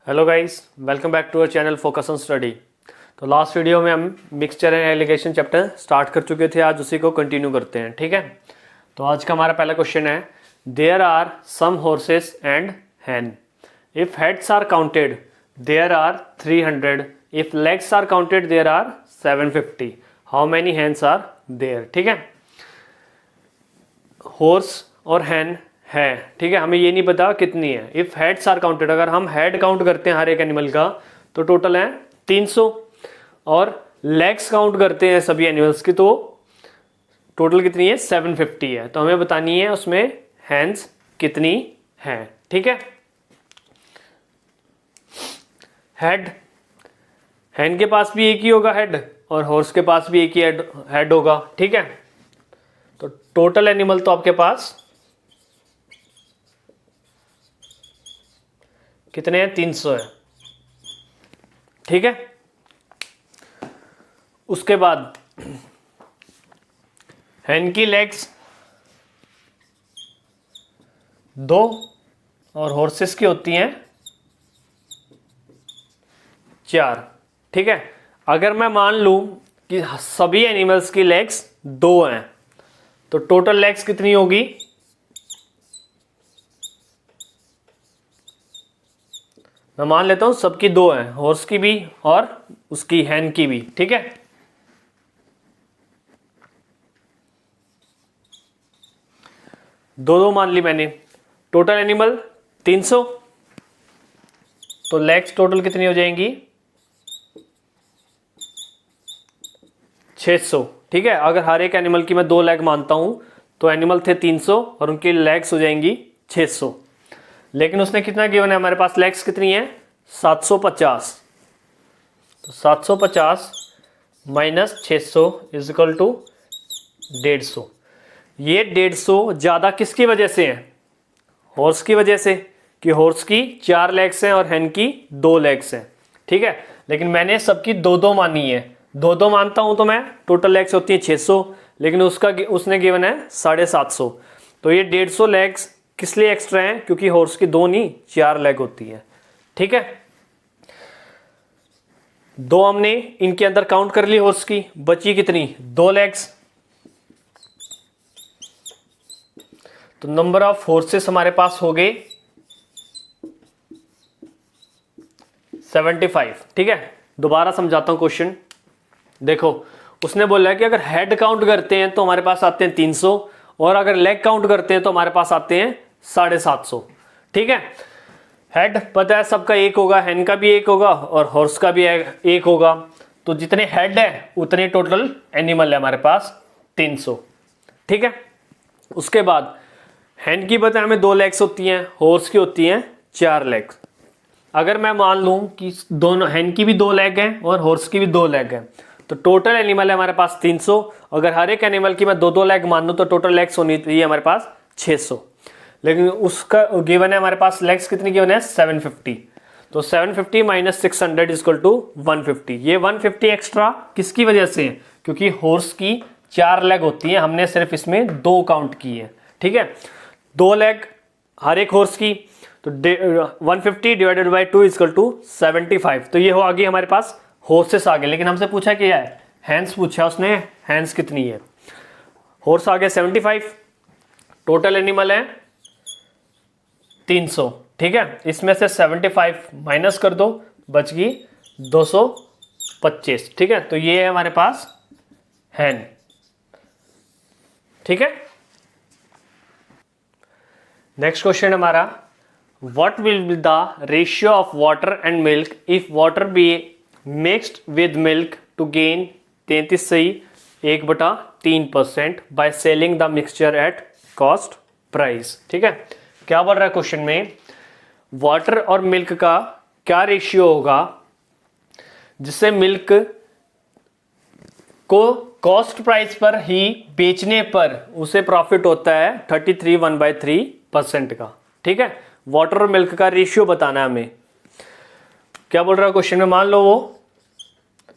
Hello guys, welcome back to our channel focus on study. तो last video में हम mixture and alligation chapter start कर चुके थे। आज उसी को कंटिन्यू करते हैं, ठीक है। तो आज का हमारा पहला क्वेश्चन है, there are some horses and hen. If heads are counted there are 300, if legs are counted there are 750, how many hens are there. ठीक है, हॉर्स और हैन है, ठीक है। हमें ये नहीं पता कितनी है। इफ हेड्स आर काउंटेड, अगर हम हेड काउंट करते हैं हर एक एनिमल का तो टोटल है 300, और लेग्स काउंट करते हैं सभी एनिमल्स की तो टोटल कितनी है 750 है। तो हमें बतानी है उसमें हैंड्स कितनी है, ठीक है। हेड, हैंड के पास भी एक ही होगा हेड, और हॉर्स के पास भी एक ही हेड होगा, ठीक है। तो टोटल एनिमल तो आपके पास कितने हैं, 300 है, ठीक है। उसके बाद हैन की लेग्स 2 और हॉर्सेस की होती हैं 4, ठीक है। अगर मैं मान लूं कि सभी एनिमल्स की लेग्स 2 हैं तो टोटल लेग्स कितनी होगी, मैं मान लेता हूं सबकी 2 हैं, हॉर्स की भी और उसकी हैन की भी, ठीक है। दो मान ली मैंने। टोटल एनिमल 300, तो लेग्स टोटल कितनी हो जाएंगी 600, ठीक है। अगर हर एक एनिमल की मैं 2 लेग मानता हूं तो एनिमल थे 300 और उनकी लेग्स हो जाएंगी 600। लेकिन उसने कितना गिवन है, हमारे पास लेग्स कितनी है 750, तो 750 माइनस 600 इज इक्वल टू 150। ये 150 ज्यादा किसकी वजह से है, हॉर्स की वजह से, कि हॉर्स की 4 लेग्स हैं और हैन की 2 लेग्स हैं, ठीक है। लेकिन मैंने सबकी 2-2 मानी है, 2-2 मानता हूं तो मैं टोटल लेग्स होती है 600, लेकिन उसने गिवन है 750। तो ये 150 लेग्स किस लिए एक्स्ट्रा हैं, क्योंकि हॉर्स की 2 नहीं 4 लेग होती है, ठीक है। 2 हमने इनके अंदर काउंट कर ली, हॉर्स की बची कितनी 2 लेग्स। तो नंबर ऑफ हॉर्सेस हमारे पास हो गए 75, ठीक है। दोबारा समझाता हूं क्वेश्चन। देखो, उसने बोला है कि अगर हेड काउंट करते हैं तो हमारे पास आते हैं 300, और अगर लेग काउंट करते हैं तो हमारे पास आते हैं 750, ठीक है। हेड पता है सबका एक होगा, हैन का भी एक होगा और हॉर्स का भी एक होगा। तो जितने हेड है उतने टोटल एनिमल है हमारे पास 300, ठीक है। उसके बाद हैन की पता है हमें 2 लेग्स होती हैं, हॉर्स की होती हैं 4 लेग्स। अगर मैं मान लूं कि दोनों हैन की भी 2 लेग हैं और हॉर्स की भी 2 लेग हैं, तो टोटल एनिमल है हमारे पास 300। अगर हर एक एनिमल की मैं 2-2 लेग मान लूं तो टोटल लेग्स होनी चाहिए हमारे पास 600, लेकिन उसका गिवन है हमारे पास लेग्स कितनी गिवन है 750। तो 750 माइनस 600 इक्वल टू 150। ये 150 एक्स्ट्रा किसकी वजह से है, क्योंकि हॉर्स की 4 लेग होती है, हमने सिर्फ इसमें 2 काउंट की है, ठीक है। 2 लेग हर एक हॉर्स की, तो 150 डिवाइडेड बाई 2 इक्वल टू 75। तो ये हो आगे हमारे पास हॉर्सेस आ गए, लेकिन हमसे पूछा क्या है, हैंड्स पूछा उसने, हैंड्स कितनी है। हॉर्स आ गया 75, टोटल एनिमल है 300, ठीक है। इसमें से 75 माइनस कर दो, बच गई 225, ठीक है। तो ये है हमारे पास हैन, ठीक है। नेक्स्ट क्वेश्चन हमारा, what will be the ratio of water and milk if water be mixed with milk to gain 33 सही 1/3% by selling the mixture at cost price, ठीक है। क्या बोल रहा है क्वेश्चन में, वाटर और मिल्क का क्या रेशियो होगा जिससे मिल्क को कॉस्ट प्राइस पर ही बेचने पर उसे प्रॉफिट होता है 33 1/3% का, ठीक है। वाटर और मिल्क का रेशियो बताना है हमें। क्या बोल रहा है क्वेश्चन में, मान लो वो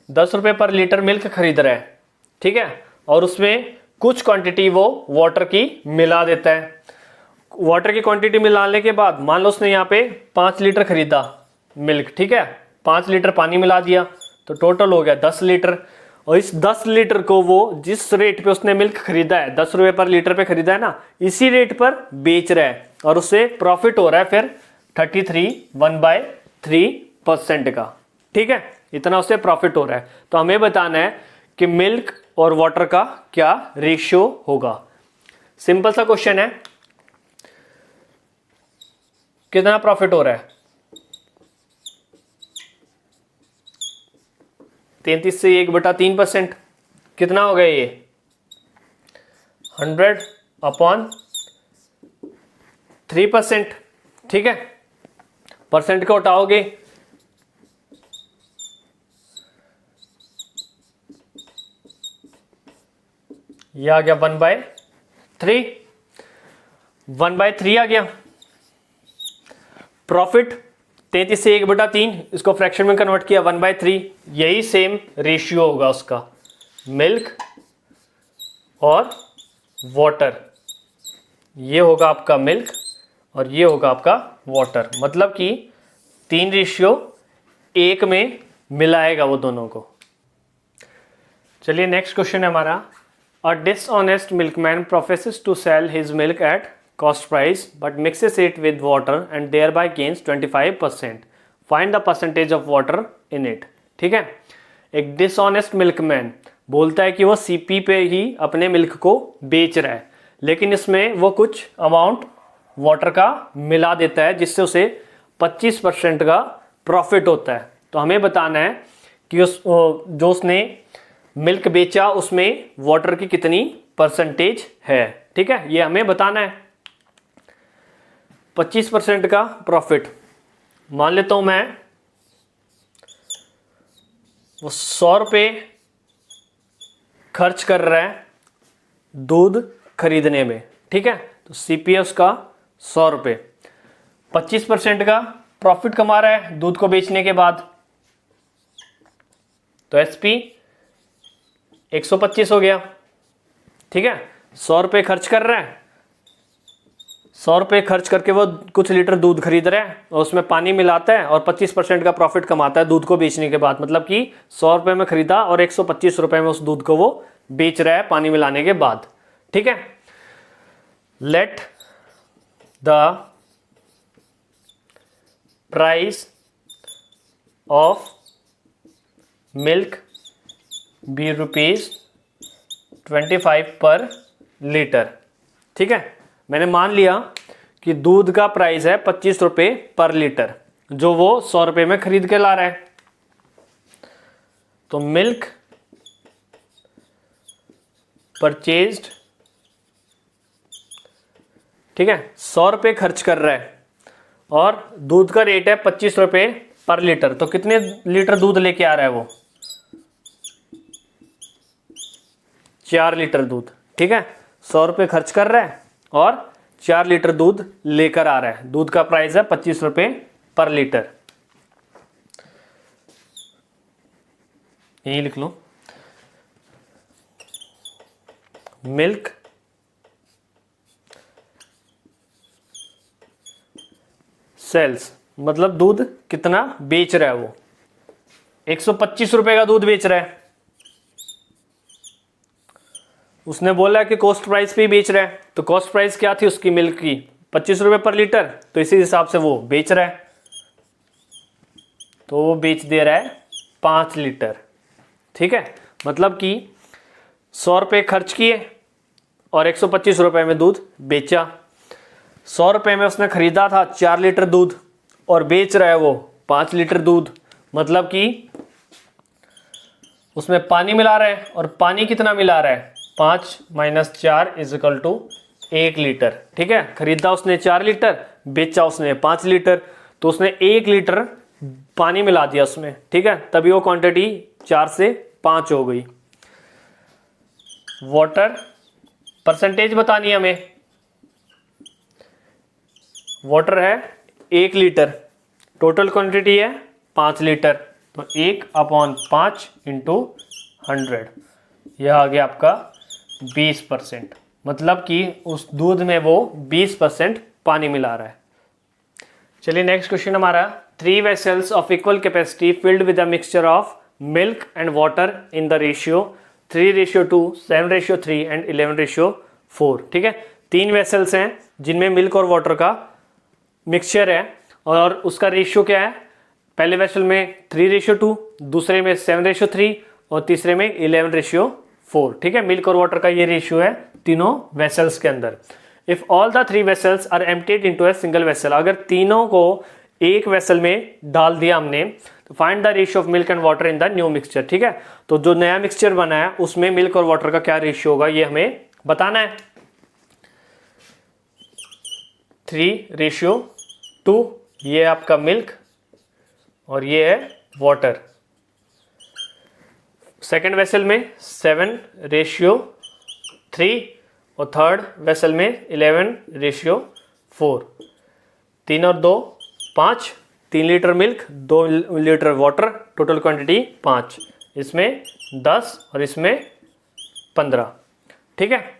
10 रुपए पर लीटर मिल्क खरीद रहा है, ठीक है, और उसमें कुछ क्वांटिटी वो वाटर की मिला देता है। वाटर की क्वांटिटी मिलाने के बाद मान लो उसने यहाँ पे 5 लीटर खरीदा, मिल्क, ठीक है। 5 लीटर पानी मिला दिया तो टोटल हो गया 10 लीटर। और इस 10 लीटर को वो जिस रेट पे उसने मिल्क खरीदा है, 10 रुपए पर लीटर पे खरीदा है ना, इसी रेट पर बेच रहा है और उससे प्रॉफिट हो रहा है फिर 33 का, ठीक है। इतना उससे प्रॉफिट हो रहा है। तो हमें बताना है कि मिल्क और वाटर का क्या रेशियो होगा। सिंपल सा क्वेश्चन है। कितना प्रॉफिट हो रहा है? 33 से 1/3%। कितना हो गया ये? 100/3%, ठीक है। परसेंट को उठाओगे ये आ गया 1/3, 1/3 आ गया। प्रॉफिट 33 से 1/3, इसको फ्रैक्शन में कन्वर्ट किया 1/3। यही सेम रेशियो होगा उसका, मिल्क और वाटर। ये होगा आपका मिल्क और ये होगा आपका वाटर, मतलब कि 3:1 में मिलाएगा वो दोनों को। चलिए नेक्स्ट क्वेश्चन है हमारा। A dishonest milkman professes to sell his milk at cost price but mixes it with water and thereby gains 25%। Find the percentage of water in it, ठीक है। एक डिसऑनेस्ट मिल्कमैन बोलता है कि वो CP पे ही अपने मिल्क को बेच रहा है, लेकिन इसमें वो कुछ अमाउंट वाटर का मिला देता है जिससे उसे 25% का प्रॉफिट होता है। तो हमें बताना है कि जो उसने मिल्क बेचा उसमें वाटर की कितनी परसेंटेज है, ठीक है। ये हमें बताना है। 25% का प्रॉफिट मान लेता हूं मैं, वो 100 रुपये खर्च कर रहा है दूध खरीदने में, ठीक है। तो सीपीए उसका 100 रुपये, 25% का प्रॉफिट कमा रहा है दूध को बेचने के बाद, तो एसपी 125 हो गया, ठीक है। 100 रुपये खर्च कर रहा है, 100 रुपये खर्च करके वो कुछ लीटर दूध खरीद रहा है और उसमें पानी मिलाता है और 25% का प्रॉफिट कमाता है दूध को बेचने के बाद। मतलब कि 100 रुपये में खरीदा और 125 रुपये में उस दूध को वो बेच रहा है पानी मिलाने के बाद, ठीक है। Let the price of milk be ₹25 per litre, ठीक है। मैंने मान लिया कि दूध का प्राइस है 25 रुपये पर लीटर, जो वो 100 रुपये में खरीद के ला रहा है। तो मिल्क परचेज्ड, ठीक है, 100 रुपये खर्च कर रहा है और दूध का रेट है 25 रुपये पर लीटर। तो कितने लीटर दूध लेके आ रहा है वो? 4 लीटर दूध, ठीक है। 100 रुपये खर्च कर रहा है और 4 लीटर दूध लेकर आ रहा है। दूध का प्राइस है 25 रुपये पर लीटर, यही लिख लो। मिल्क सेल्स, मतलब दूध कितना बेच रहा है वो? 125 रुपए का दूध बेच रहा है। उसने बोला कि कॉस्ट प्राइस पे ही बेच रहा है, तो कॉस्ट प्राइस क्या थी उसकी मिल्क की? 25 रुपए पर लीटर। तो इसी हिसाब से वो बेच रहा है, तो वो बेच दे रहा है 5 लीटर, ठीक है। मतलब कि 100 रुपये खर्च किए और 125 रुपये में दूध बेचा। 100 रुपये में उसने खरीदा था 4 लीटर दूध और बेच रहा है वो 5 लीटर दूध। मतलब कि उसमें पानी मिला रहा है, और पानी कितना मिला रहा है? 5 - 4 = 1 लीटर, ठीक है। खरीदा उसने 4 लीटर, बेचा उसने 5 लीटर, तो उसने 1 लीटर पानी मिला दिया उसमें, ठीक है। तभी वो क्वांटिटी 4 से 5 हो गई। वाटर परसेंटेज बतानी है हमें। वाटर है 1 लीटर, टोटल क्वांटिटी है 5 लीटर, तो 1/5 × 100, यह आ गया आपका 20%। मतलब कि उस दूध में वो 20% पानी मिला रहा है। चलिए नेक्स्ट क्वेश्चन हमारा, 3 vessels of equal capacity filled with a mixture of milk and water in the ratio 3:2, 7:3 and 11:4। ठीक है, 3 वेसल्स हैं जिनमें मिल्क और वाटर का मिक्सचर है और उसका रेशियो क्या है, पहले वेसल में 3:2, दूसरे में 7:3 और तीसरे में 11:4। ठीक है, मिल्क और वाटर का ये रेशियो है तीनों वेसल्स के अंदर। If all the 3 vessels are emptied into a single vessel, अगर तीनों को एक वेसल में डाल दिया हमने, तो find the ratio of milk and water in the new mixture. ठीक है, तो जो नया मिक्सचर बना है उसमें मिल्क और वाटर का क्या रेशियो होगा ये हमें बताना है। 3:2 ये आपका मिल्क और ये है वाटर। सेकेंड वेसल में 7:3 और थर्ड वेसल में 11:4। 3 और 2 5, 3 litre milk 2 litre water, total quantity 5, इसमें 10 और इसमें 15। ठीक है,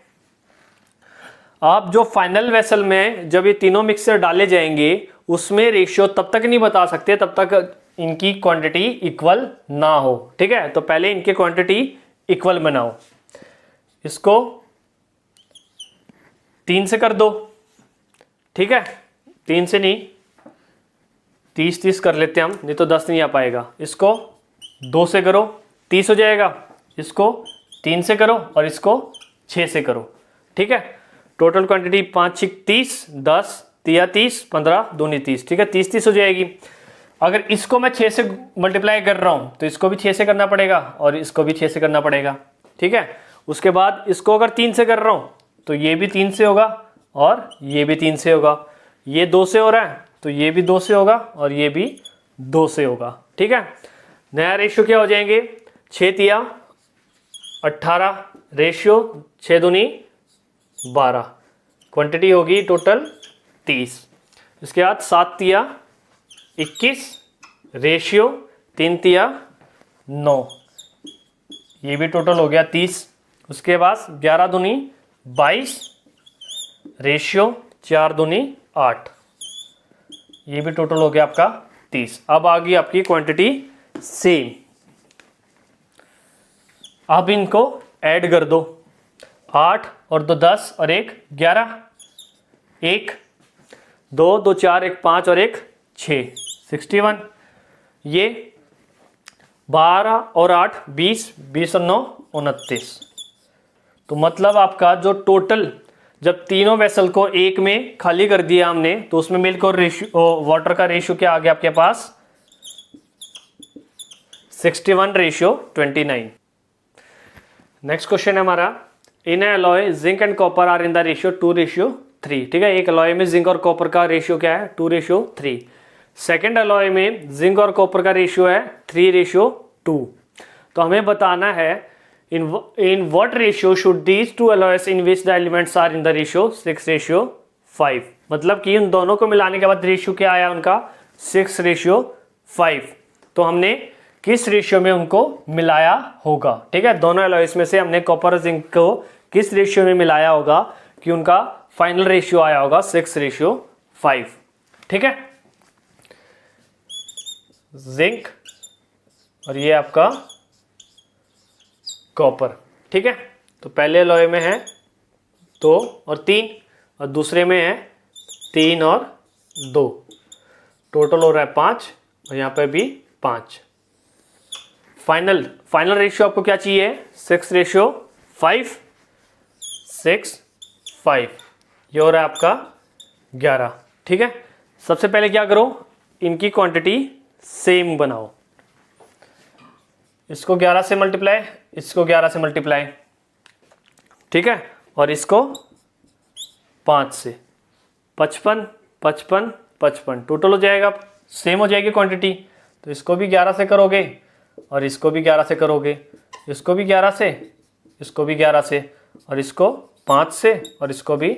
आप जो फाइनल वेसल में जब ये तीनों मिक्सचर डाले जाएंगे उसमें रेशियो तब तक नहीं बता सकते तब तक इनकी क्वांटिटी इक्वल ना हो। ठीक है, तो पहले इनकी क्वांटिटी इक्वल बनाओ। इसको 3 से कर दो। ठीक है, 3 से नहीं 30 कर लेते हैं हम, नहीं तो 10 नहीं आ पाएगा। इसको 2 से करो 30 हो जाएगा, इसको 3 से करो और इसको 6 से करो। ठीक है, टोटल क्वांटिटी 5 6 30, 10 3 30, 15 दूनी 30। ठीक है, 30 हो जाएगी। अगर इसको मैं 6 से मल्टीप्लाई कर रहा हूं तो इसको भी 6 से करना पड़ेगा और इसको भी 6 से करना पड़ेगा। ठीक है, उसके बाद इसको अगर 3 से कर रहा हूं तो ये भी 3 से होगा और ये भी 3 से होगा। ये 2 से हो रहा है तो ये भी 2 से होगा और ये भी 2 से होगा। ठीक है, नया रेशियो क्या हो जाएंगे, 6 तिया 18, रेशियो 6 दूनी 12, क्वांटिटी होगी टोटल 30। इसके बाद 7 तिया 21, रेशियो 3 तिया 9, ये भी टोटल हो गया 30। उसके बाद 11 दूनी 22, रेशियो 4 दूनी 8, ये भी टोटल हो गया आपका 30। अब आ गई आपकी क्वांटिटी सेम। अब इनको ऐड कर दो, 8 और 2 10 और 1 11, 1 2 2 4 1 5 और 1 6, 61। ये 12 और 8 20, 20 और 9 29। तो मतलब आपका जो टोटल जब तीनों वेसल को एक में खाली कर दिया हमने तो उसमें मिल्क और वाटर का रेशियो क्या आ गया आपके पास, 61:29। नेक्स्ट क्वेश्चन है हमारा, in alloy zinc and copper are in the ratio 2:3। ठीक है, एक अलॉय में जिंक और कॉपर का रेशियो क्या है, 2:3। सेकेंड अलॉय में जिंक और कॉपर का रेशियो है 3:2। तो हमें बताना है in what ratio should these two alloys in which the elements are in the ratio 6:5। मतलब कि उन दोनों को मिलाने के बाद रेशियो क्या आया उनका, 6:5। तो हमने किस रेशियो में उनको मिलाया होगा। ठीक है, दोनों अलॉयस में से हमने कॉपर और जिंक को किस रेशियो में मिलाया होगा कि उनका फाइनल रेशियो आया होगा 6:5। ठीक है, जिंक और ये आपका कॉपर। ठीक है, तो पहले अलॉय में है 2 और 3 और दूसरे में है 3 और 2, टोटल हो रहा है 5 और यहाँ पे भी 5। फाइनल रेशियो आपको क्या चाहिए, 6:5, 6:5, ये हो रहा है आपका 11। ठीक है, सबसे पहले क्या करो, इनकी क्वांटिटी सेम बनाओ। इसको 11 से मल्टीप्लाई, इसको 11 से मल्टीप्लाई। ठीक है, और इसको 5 से, 55 55 55, टोटल हो जाएगा, सेम हो जाएगी क्वांटिटी। तो इसको भी 11 से करोगे और इसको भी 11 से करोगे, इसको भी 11 से, इसको भी 11 से और इसको 5 से और इसको भी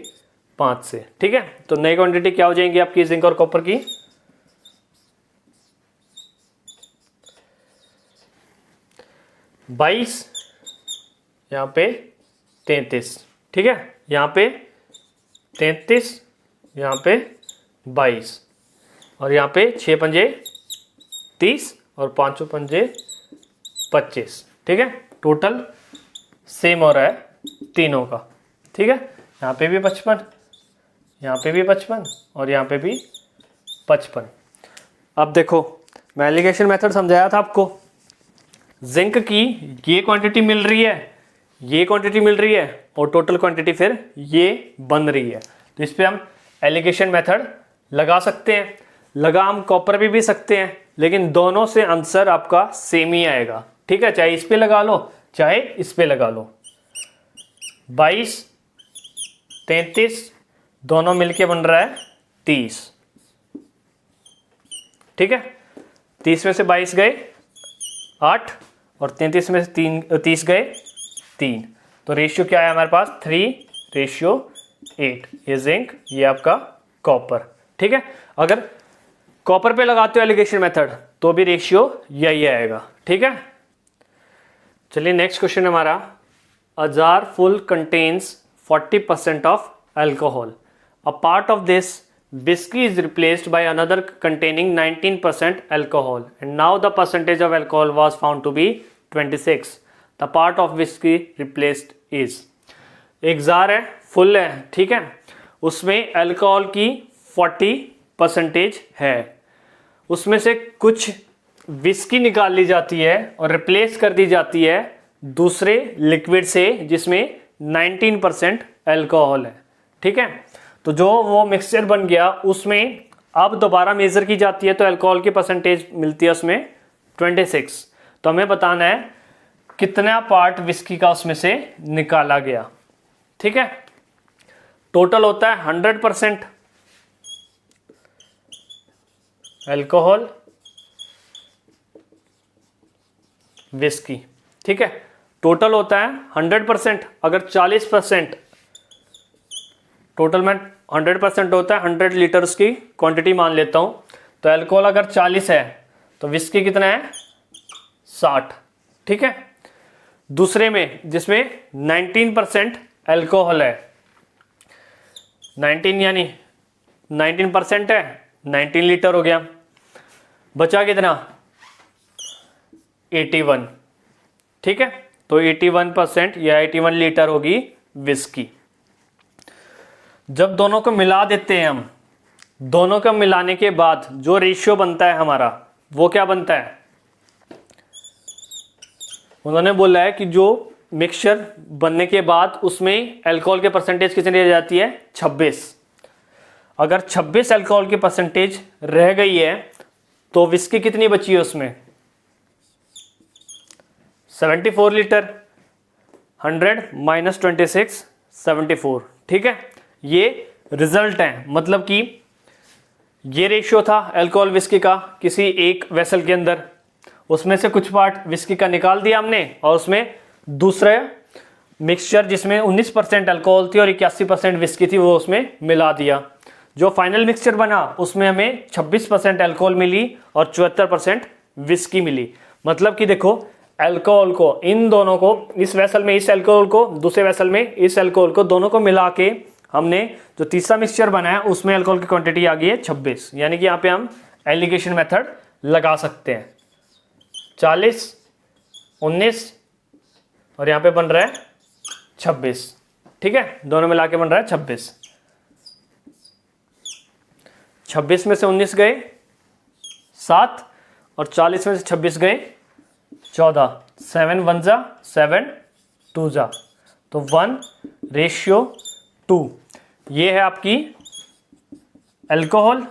5 से। ठीक है, तो नई क्वांटिटी क्या हो जाएंगी आपकी जिंक और कॉपर की, 22, यहाँ पे 33। ठीक है, यहाँ पे 33, यहाँ पे 22। और यहाँ पे 6 पंजे 30 और 5 पंजे 25। ठीक है, टोटल सेम हो रहा है तीनों का। ठीक है, यहाँ पे भी 55, यहाँ पे भी 55 और यहाँ पे भी 55। अब देखो, मैं एलिगेशन मेथड समझाया था आपको। जिंक की ये क्वांटिटी मिल रही है, ये क्वांटिटी मिल रही है और टोटल क्वांटिटी फिर ये बन रही है। तो इस पे हम एलिगेशन मेथड लगा सकते हैं। लगा हम कॉपर भी सकते हैं, लेकिन दोनों से आंसर आपका सेम ही आएगा। ठीक है, चाहे इस पे लगा लो चाहे इस पे लगा लो। 22 33 दोनों मिलके बन रहा है 30। ठीक है, 30 में से 22 गए 8 और 33 में से 30 गए 3। तो रेशियो क्या है हमारे पास 3:8। ये जिंक, ये आपका कॉपर। ठीक है, अगर कॉपर पे लगाते हो एलिगेशन मेथड तो भी रेशियो यही आएगा। ठीक है, चलिए नेक्स्ट क्वेश्चन हमारा। A jar full contains 40% of alcohol. A part of this whiskey is replaced by another containing 19% alcohol and now the percentage of alcohol was found to be 26. The part of whiskey replaced is, एक jar है, full है, ठीक है, उसमें alcohol की 40% है। उसमें से कुछ विस्की निकाल ली जाती है और रिप्लेस कर दी जाती है दूसरे लिक्विड से जिसमें 19% अल्कोहल है। ठीक है, तो जो वो मिक्सचर बन गया उसमें अब दोबारा मेजर की जाती है तो अल्कोहल की परसेंटेज मिलती है उसमें 26। तो हमें बताना है कितना पार्ट विस्की का उसमें से निकाला गया। ठीक है, टोटल होता है 100% अल्कोहल विस्की। ठीक है, टोटल होता है 100%। अगर 40%, टोटल में 100% होता है, 100 लीटर उसकी क्वांटिटी मान लेता हूं, तो अल्कोहल अगर 40 है तो विस्की कितना है 60। ठीक है, दूसरे में जिसमें 19% अल्कोहल है, 19 यानी 19% है, 19 लीटर हो गया। बचा कितना 81। ठीक है, तो 81% या 81 लीटर होगी विस्की। जब दोनों को मिला देते हैं हम, दोनों को मिलाने के बाद जो रेशियो बनता है हमारा वो क्या बनता है, उन्होंने बोला है कि जो मिक्सचर बनने के बाद उसमें अल्कोहल के परसेंटेज कितनी रह जाती है 26। अगर 26 अल्कोहल की परसेंटेज रह गई है तो विस्की कितनी बची है उसमें 74 लीटर। 100 माइनस 26 74। ठीक है, ये रिजल्ट है, मतलब कि ये रेशियो था अल्कोहल विस्की का किसी एक वेसल के अंदर, उसमें से कुछ पार्ट विस्की का निकाल दिया हमने और उसमें दूसरे मिक्सचर जिसमें 19% अल्कोहल थी और 81% विस्की थी वो उसमें मिला दिया। जो फाइनल मिक्सचर बना उसमें हमें 26% अल्कोहल मिली और 74% विस्की मिली। मतलब कि देखो अल्कोहल को, इन दोनों को, इस वेसल में इस अल्कोहल को, दूसरे वेसल में इस अल्कोहल को, दोनों को मिला के हमने जो तीसरा मिक्सचर बनाया उसमें अल्कोहल की क्वांटिटी आ गई है 26। यानी कि यहाँ पे हम एलिगेशन मेथड लगा सकते हैं। 40 19 और यहाँ पे बन रहा है 26। ठीक है, दोनों मिला के बन रहा है 26। 26 में से 19 गए 7 और 40 में से 26 गए 14। 7 1 जा 7 2 जा, तो 1:2। ये है आपकी अल्कोहल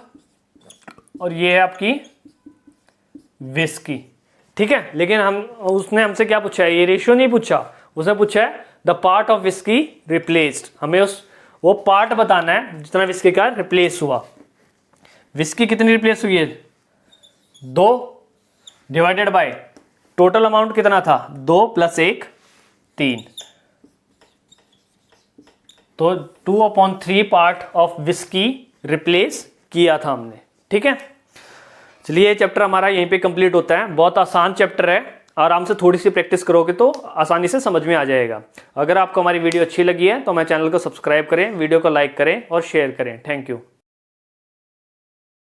और ये है आपकी विस्की। ठीक है, लेकिन उसने हमसे क्या पूछा है, ये रेशियो नहीं पूछा, उसने पूछा है the part of whisky replaced. हमें वो पार्ट बताना है जितना विस्की का रिप्लेस हुआ। विस्की कितनी रिप्लेस हुई है 2 डिवाइडेड बाय टोटल अमाउंट कितना था 2 + 1 3, तो 2/3 पार्ट ऑफ विस्की रिप्लेस किया था हमने। ठीक है, चलिए ये चैप्टर हमारा यहीं पे कंप्लीट होता है। बहुत आसान चैप्टर है, आराम से थोड़ी सी प्रैक्टिस करोगे तो आसानी से समझ में आ जाएगा। अगर आपको हमारी वीडियो अच्छी लगी है तो हमारे चैनल को सब्सक्राइब करें, वीडियो को लाइक करें और शेयर करें। Thank you.